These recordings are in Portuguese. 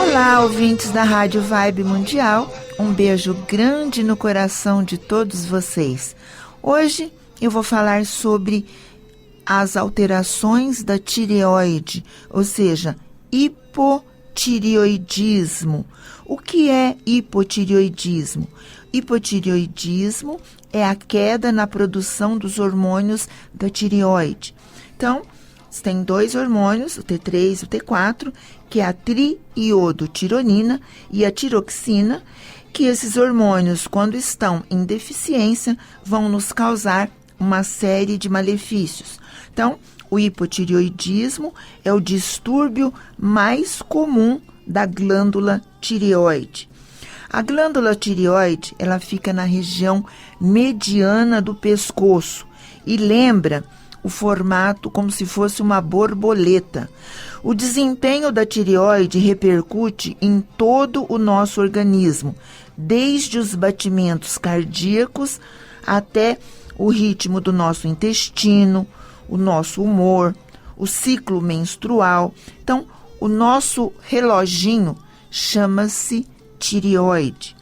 Olá, ouvintes da Rádio Vibe Mundial. Um beijo grande no coração de todos vocês. Hoje eu vou falar sobre as alterações da tireoide, ou seja, hipotireoidismo. O que é hipotireoidismo? Hipotireoidismo é a queda na produção dos hormônios da tireoide. Então, tem dois hormônios, o T3 e o T4, que é a triiodotironina e a tiroxina, que esses hormônios, quando estão em deficiência, vão nos causar uma série de malefícios. Então, o hipotireoidismo é o distúrbio mais comum da glândula tireoide. A glândula tireoide, ela fica na região mediana do pescoço e lembra o formato como se fosse uma borboleta. O desempenho da tireoide repercute em todo o nosso organismo, desde os batimentos cardíacos até o ritmo do nosso intestino, o nosso humor, o ciclo menstrual. Então, o nosso reloginho chama-se tireoide.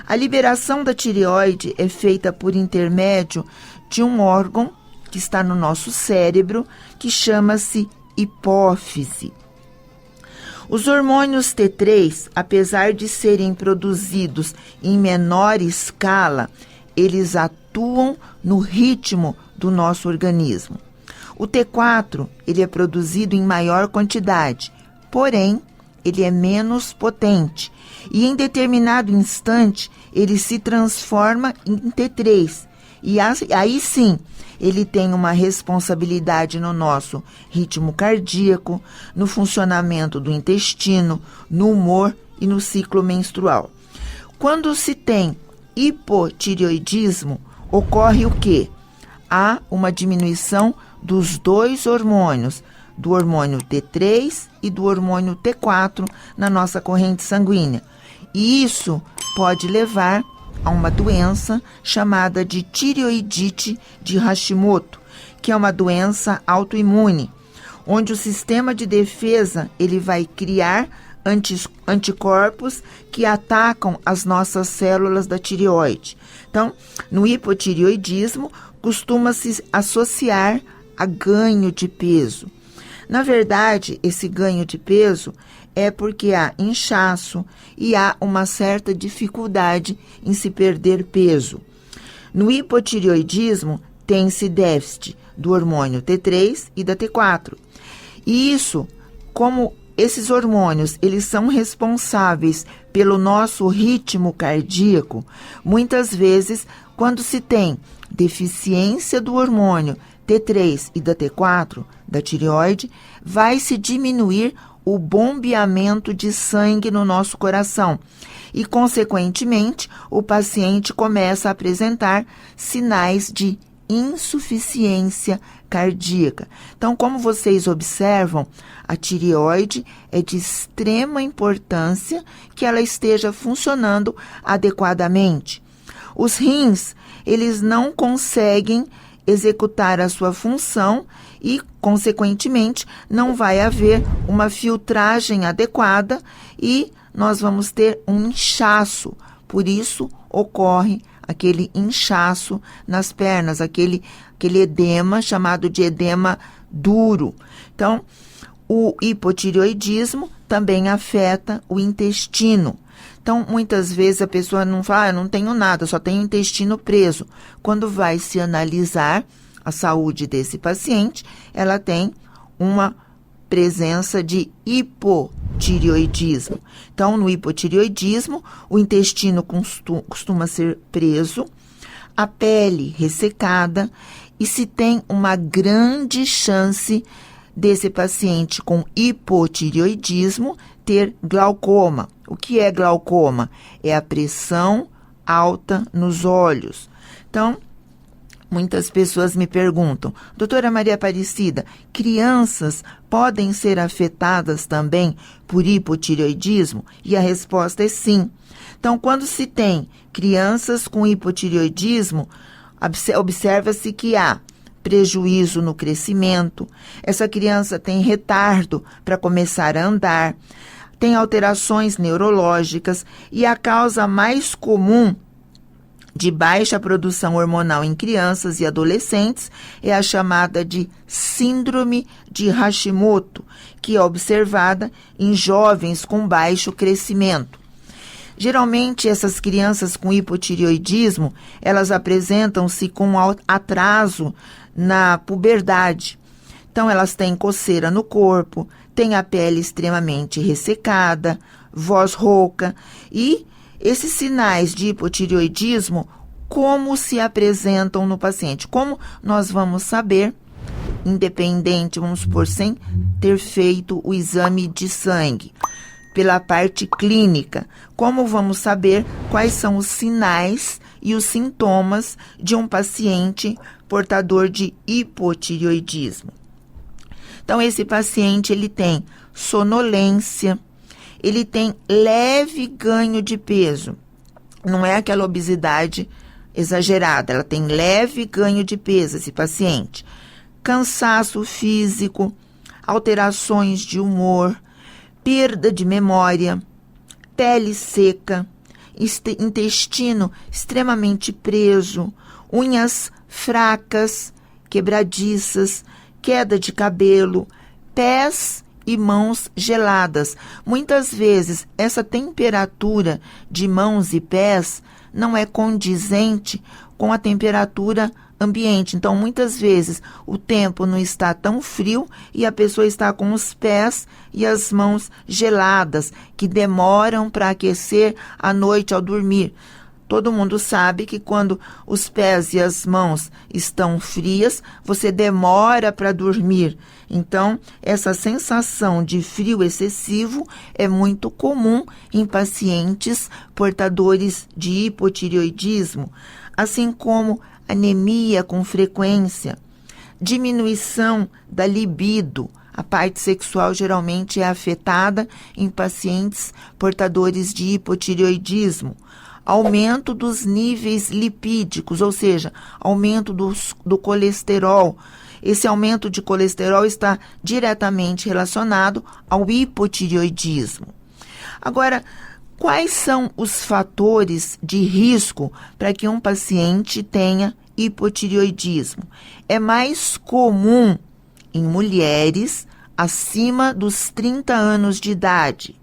A liberação da tireoide é feita por intermédio de um órgão que está no nosso cérebro, que chama-se hipófise. Os hormônios T3, apesar de serem produzidos em menor escala, eles atuam no ritmo do nosso organismo. O T4, ele é produzido em maior quantidade, porém, ele é menos potente e em determinado instante ele se transforma em T3 e aí sim ele tem uma responsabilidade no nosso ritmo cardíaco, no funcionamento do intestino, no humor e no ciclo menstrual. Quando se tem hipotireoidismo, ocorre o quê? Há uma diminuição dos dois hormônios, do hormônio T3 e do hormônio T4 na nossa corrente sanguínea. E isso pode levar a uma doença chamada de tireoidite de Hashimoto, que é uma doença autoimune, onde o sistema de defesa ele vai criar anticorpos que atacam as nossas células da tireoide. Então, no hipotireoidismo, costuma-se associar a ganho de peso. Na verdade, esse ganho de peso é porque há inchaço e há uma certa dificuldade em se perder peso. No hipotireoidismo, tem-se déficit do hormônio T3 e da T4. E isso, como esses hormônios, eles são responsáveis pelo nosso ritmo cardíaco, muitas vezes, quando se tem deficiência do hormônio T3 e da T4, da tireoide, vai se diminuir o bombeamento de sangue no nosso coração e, consequentemente, o paciente começa a apresentar sinais de insuficiência cardíaca. Então, como vocês observam, a tireoide é de extrema importância que ela esteja funcionando adequadamente. Os rins, eles não conseguem executar a sua função e, consequentemente, não vai haver uma filtragem adequada e nós vamos ter um inchaço. Por isso, ocorre aquele inchaço nas pernas, aquele edema chamado de edema duro. Então, o hipotireoidismo também afeta o intestino. Então, muitas vezes a pessoa não fala, eu não tenho nada, só tenho intestino preso. Quando vai se analisar a saúde desse paciente, ela tem uma presença de hipotireoidismo. Então, no hipotireoidismo, o intestino costuma ser preso, a pele ressecada e se tem uma grande chance desse paciente com hipotireoidismo ter glaucoma. O que é glaucoma? É a pressão alta nos olhos. Então, muitas pessoas me perguntam, doutora Maria Aparecida, crianças podem ser afetadas também por hipotireoidismo? E a resposta é sim. Então, quando se tem crianças com hipotireoidismo, observa-se que há prejuízo no crescimento, essa criança tem retardo para começar a andar, tem alterações neurológicas e a causa mais comum de baixa produção hormonal em crianças e adolescentes é a chamada de síndrome de Hashimoto, que é observada em jovens com baixo crescimento. Geralmente, essas crianças com hipotireoidismo, elas apresentam-se com atraso na puberdade. Então, elas têm coceira no corpo, têm a pele extremamente ressecada, voz rouca e esses sinais de hipotireoidismo, como se apresentam no paciente? Como nós vamos saber, independente, vamos supor, sem ter feito o exame de sangue, pela parte clínica, como vamos saber quais são os sinais e os sintomas de um paciente portador de hipotireoidismo? Então, esse paciente, ele tem sonolência, ele tem leve ganho de peso. Não é aquela obesidade exagerada, ela tem leve ganho de peso, esse paciente. Cansaço físico, alterações de humor, perda de memória, pele seca, intestino extremamente preso, unhas fracas, quebradiças, queda de cabelo, pés e mãos geladas. Muitas vezes, essa temperatura de mãos e pés não é condizente com a temperatura ambiente. Então, muitas vezes, o tempo não está tão frio e a pessoa está com os pés e as mãos geladas, que demoram para aquecer à noite ao dormir. Todo mundo sabe que quando os pés e as mãos estão frias, você demora para dormir. Então, essa sensação de frio excessivo é muito comum em pacientes portadores de hipotireoidismo, assim como anemia com frequência, diminuição da libido. A parte sexual geralmente é afetada em pacientes portadores de hipotireoidismo. Aumento dos níveis lipídicos, ou seja, aumento do colesterol. Esse aumento de colesterol está diretamente relacionado ao hipotireoidismo. Agora, quais são os fatores de risco para que um paciente tenha hipotireoidismo? É mais comum em mulheres acima dos 30 anos de idade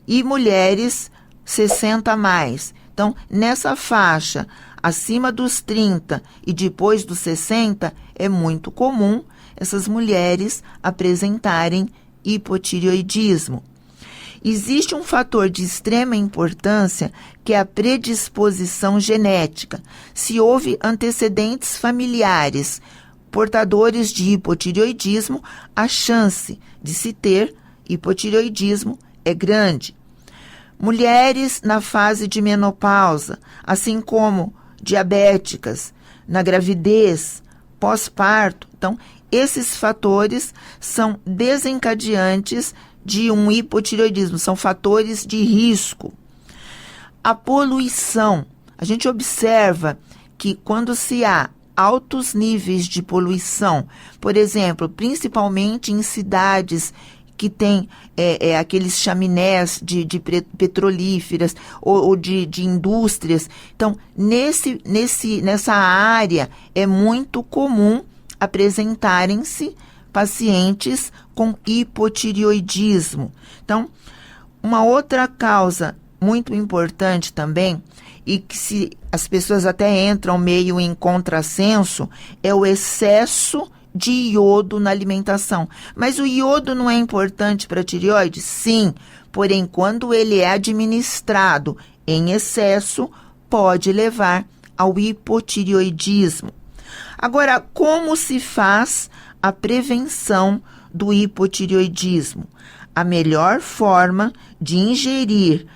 e mulheres 60 a mais. Então, nessa faixa, acima dos 30 e depois dos 60, é muito comum essas mulheres apresentarem hipotireoidismo. Existe um fator de extrema importância que é a predisposição genética. Se houve antecedentes familiares portadores de hipotireoidismo, a chance de se ter hipotireoidismo é grande. Mulheres na fase de menopausa, assim como diabéticas, na gravidez, pós-parto. Então, esses fatores são desencadeantes de um hipotireoidismo, são fatores de risco. A poluição. A gente observa que quando se há altos níveis de poluição, por exemplo, principalmente em cidades que tem aqueles chaminés de petrolíferas ou de indústrias. Então, nessa área é muito comum apresentarem-se pacientes com hipotireoidismo. Então, uma outra causa muito importante também, e que se as pessoas até entram meio em contrassenso, é o excesso de iodo na alimentação. Mas o iodo não é importante para a tireoide? Sim, porém, quando ele é administrado em excesso, pode levar ao hipotireoidismo. Agora, como se faz a prevenção do hipotireoidismo? A melhor forma de ingerir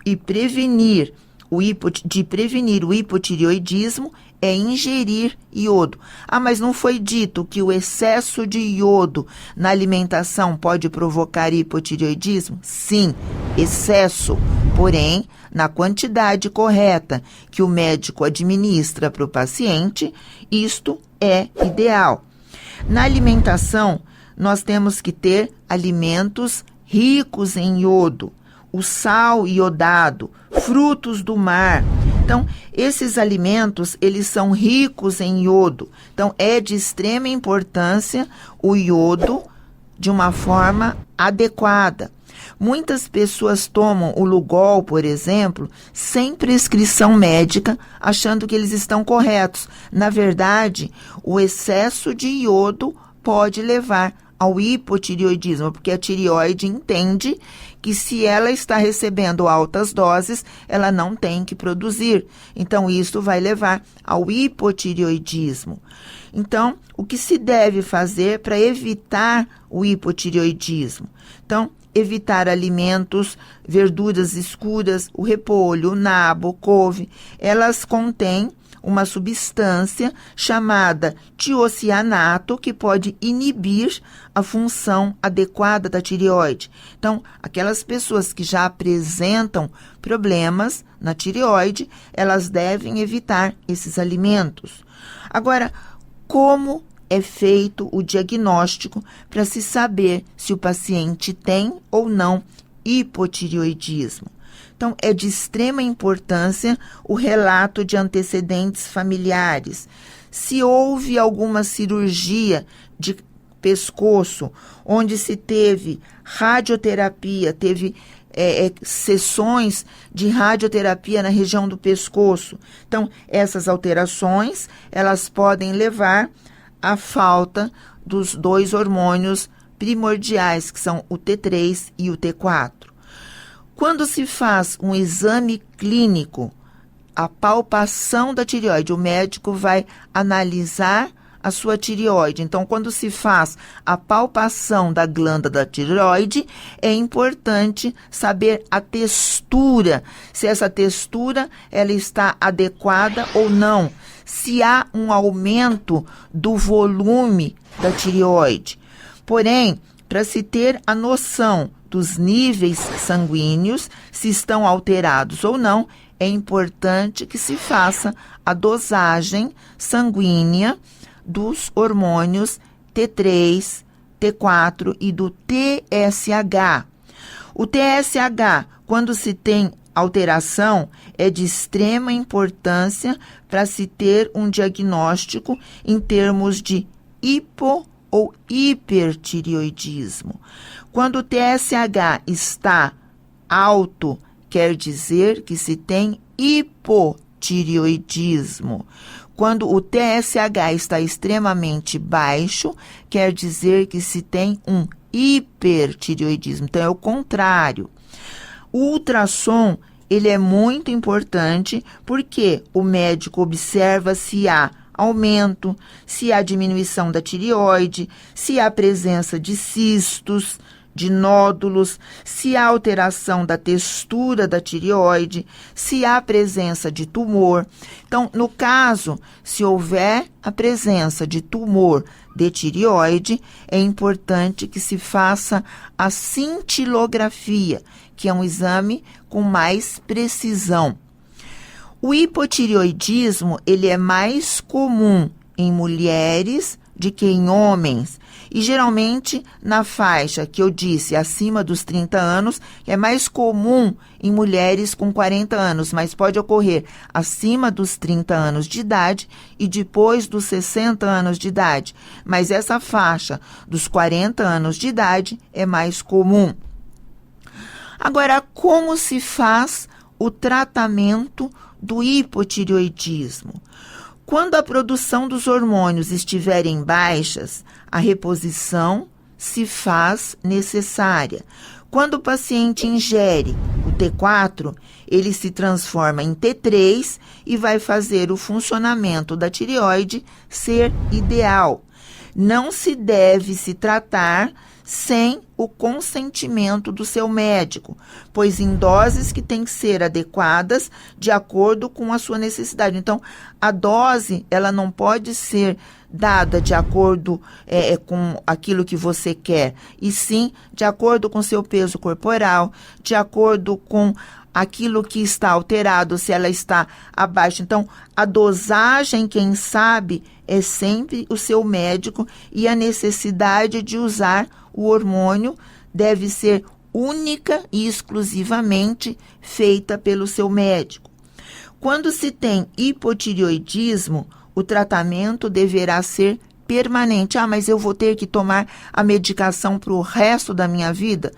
e prevenir o hipotireoidismo é ingerir iodo. Ah, mas não foi dito que o excesso de iodo na alimentação pode provocar hipotireoidismo? Sim, excesso, porém, na quantidade correta que o médico administra para o paciente, isto é ideal. Na alimentação, nós temos que ter alimentos ricos em iodo, o sal iodado, frutos do mar. Então, esses alimentos, eles são ricos em iodo. Então, é de extrema importância o iodo de uma forma adequada. Muitas pessoas tomam o Lugol, por exemplo, sem prescrição médica, achando que eles estão corretos. Na verdade, o excesso de iodo pode levar ao hipotireoidismo, porque a tireoide entende que se ela está recebendo altas doses, ela não tem que produzir. Então, isso vai levar ao hipotireoidismo. Então, o que se deve fazer para evitar o hipotireoidismo? Então, evitar alimentos, verduras escuras, o repolho, o nabo, couve, elas contêm uma substância chamada tiocianato, que pode inibir a função adequada da tireoide. Então, aquelas pessoas que já apresentam problemas na tireoide, elas devem evitar esses alimentos. Agora, como é feito o diagnóstico para se saber se o paciente tem ou não hipotireoidismo? Então, é de extrema importância o relato de antecedentes familiares. Se houve alguma cirurgia de pescoço, onde se teve radioterapia, teve sessões de radioterapia na região do pescoço. Então, essas alterações, elas podem levar à falta dos 2 hormônios primordiais, que são o T3 e o T4. Quando se faz um exame clínico, a palpação da tireoide, o médico vai analisar a sua tireoide. Então, quando se faz a palpação da glândula da tireoide, é importante saber a textura, se essa textura ela está adequada ou não, se há um aumento do volume da tireoide. Porém, para se ter a noção dos níveis sanguíneos, se estão alterados ou não, é importante que se faça a dosagem sanguínea dos hormônios T3, T4 e do TSH. O TSH, quando se tem alteração, é de extrema importância para se ter um diagnóstico em termos de hipo ou hipertireoidismo. Quando o TSH está alto, quer dizer que se tem hipotireoidismo. Quando o TSH está extremamente baixo, quer dizer que se tem um hipertireoidismo. Então, é o contrário. O ultrassom, ele é muito importante porque o médico observa se há aumento, se há diminuição da tireoide, se há presença de cistos, de nódulos, se há alteração da textura da tireoide, se há presença de tumor. Então, no caso, se houver a presença de tumor de tireoide, é importante que se faça a cintilografia, que é um exame com mais precisão. O hipotireoidismo, ele é mais comum em mulheres do que em homens. E geralmente na faixa que eu disse, acima dos 30 anos, é mais comum em mulheres com 40 anos, mas pode ocorrer acima dos 30 anos de idade e depois dos 60 anos de idade. Mas essa faixa dos 40 anos de idade é mais comum. Agora, como se faz o tratamento do hipotireoidismo? Quando a produção dos hormônios estiver em baixas, a reposição se faz necessária. Quando o paciente ingere o T4, ele se transforma em T3 e vai fazer o funcionamento da tireoide ser ideal. Não se deve se tratar sem o consentimento do seu médico, pois em doses que têm que ser adequadas de acordo com a sua necessidade. Então, a dose, ela não pode ser dada de acordo com aquilo que você quer, e sim de acordo com seu peso corporal, de acordo com aquilo que está alterado, se ela está abaixo. Então, a dosagem, quem sabe, é sempre o seu médico, e a necessidade de usar o hormônio deve ser única e exclusivamente feita pelo seu médico. Quando se tem hipotireoidismo, o tratamento deverá ser permanente. Mas eu vou ter que tomar a medicação para o resto da minha vida?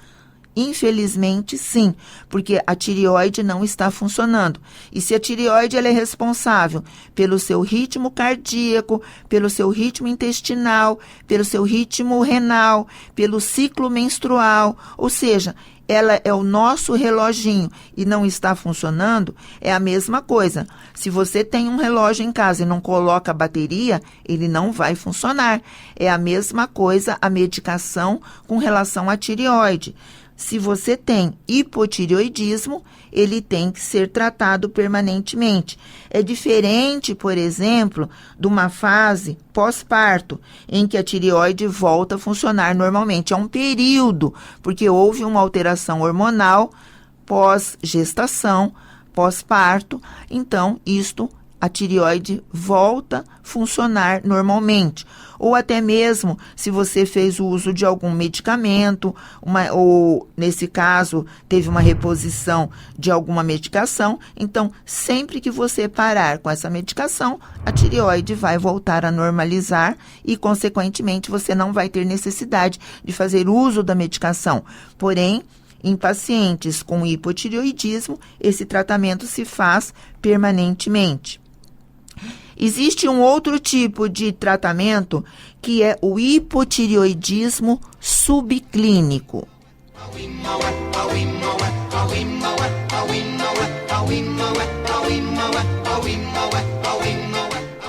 Infelizmente, sim, porque a tireoide não está funcionando. E se a tireoide ela é responsável pelo seu ritmo cardíaco, pelo seu ritmo intestinal, pelo seu ritmo renal, pelo ciclo menstrual, ou seja, ela é o nosso reloginho e não está funcionando, é a mesma coisa. Se você tem um relógio em casa e não coloca a bateria, ele não vai funcionar. É a mesma coisa a medicação com relação à tireoide. Se você tem hipotireoidismo, ele tem que ser tratado permanentemente. É diferente, por exemplo, de uma fase pós-parto, em que a tireoide volta a funcionar normalmente. É um período, porque houve uma alteração hormonal pós-gestação, pós-parto. Então, a tireoide volta a funcionar normalmente. Ou até mesmo se você fez o uso de algum medicamento, ou nesse caso teve uma reposição de alguma medicação, então sempre que você parar com essa medicação, a tireoide vai voltar a normalizar e consequentemente você não vai ter necessidade de fazer uso da medicação. Porém, em pacientes com hipotireoidismo, esse tratamento se faz permanentemente. Existe um outro tipo de tratamento que é o hipotireoidismo subclínico.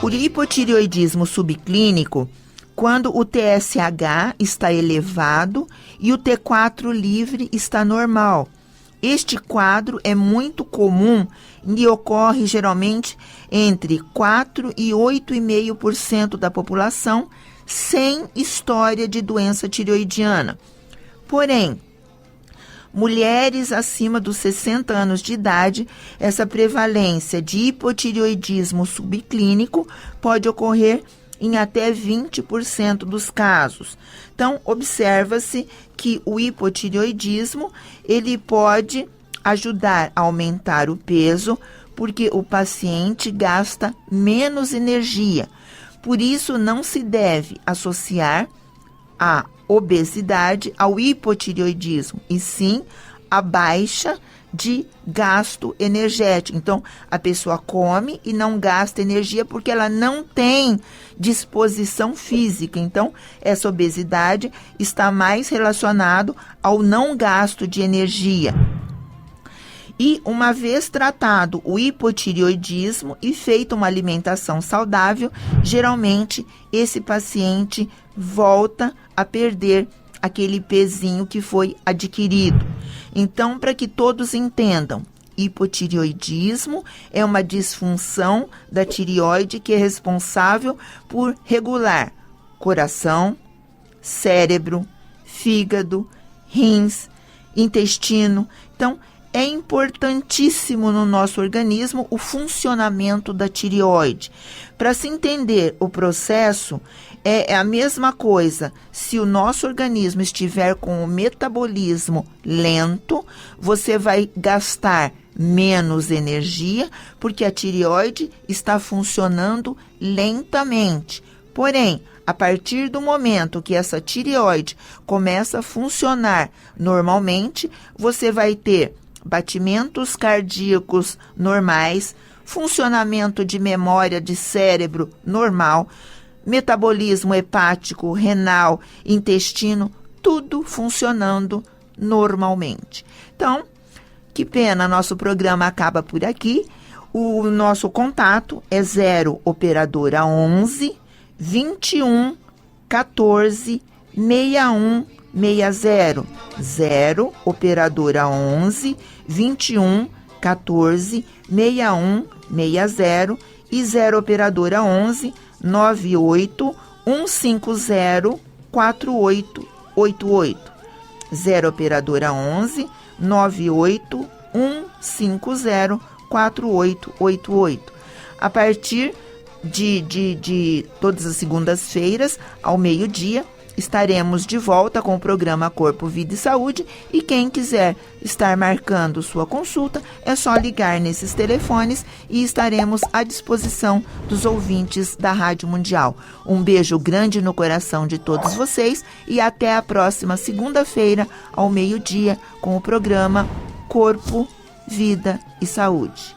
O hipotireoidismo subclínico, quando o TSH está elevado e o T4 livre está normal. Este quadro é muito comum e ocorre geralmente entre 4 e 8,5% da população sem história de doença tireoidiana. Porém, mulheres acima dos 60 anos de idade, essa prevalência de hipotireoidismo subclínico pode ocorrer em até 20% dos casos. Então, observa-se que o hipotireoidismo, ele pode ajudar a aumentar o peso, porque o paciente gasta menos energia. Por isso, não se deve associar a obesidade ao hipotireoidismo, e sim a baixa de gasto energético. Então, a pessoa come e não gasta energia porque ela não tem disposição física. Então, essa obesidade está mais relacionado ao não gasto de energia. E uma vez tratado o hipotireoidismo e feita uma alimentação saudável, geralmente esse paciente volta a perder aquele pezinho que foi adquirido. Então, para que todos entendam, hipotireoidismo é uma disfunção da tireoide que é responsável por regular coração, cérebro, fígado, rins, intestino. Então, é importantíssimo no nosso organismo o funcionamento da tireoide. Para se entender o processo, é a mesma coisa. Se o nosso organismo estiver com o metabolismo lento, você vai gastar menos energia, porque a tireoide está funcionando lentamente. Porém, a partir do momento que essa tireoide começa a funcionar normalmente, você vai ter batimentos cardíacos normais, funcionamento de memória de cérebro normal, metabolismo hepático, renal, intestino, tudo funcionando normalmente. Então, que pena, nosso programa acaba por aqui. O nosso contato é 0 operadora 11 21 14 61 60. 0 operadora 11 21 14 61 60 e 0 operadora 11 98 150 4888. 0 operadora 11 98 150 4888. A partir de todas as segundas-feiras, ao meio-dia, estaremos de volta com o programa Corpo, Vida e Saúde, e quem quiser estar marcando sua consulta, é só ligar nesses telefones e estaremos à disposição dos ouvintes da Rádio Mundial. Um beijo grande no coração de todos vocês e até a próxima segunda-feira, ao meio-dia, com o programa Corpo, Vida e Saúde.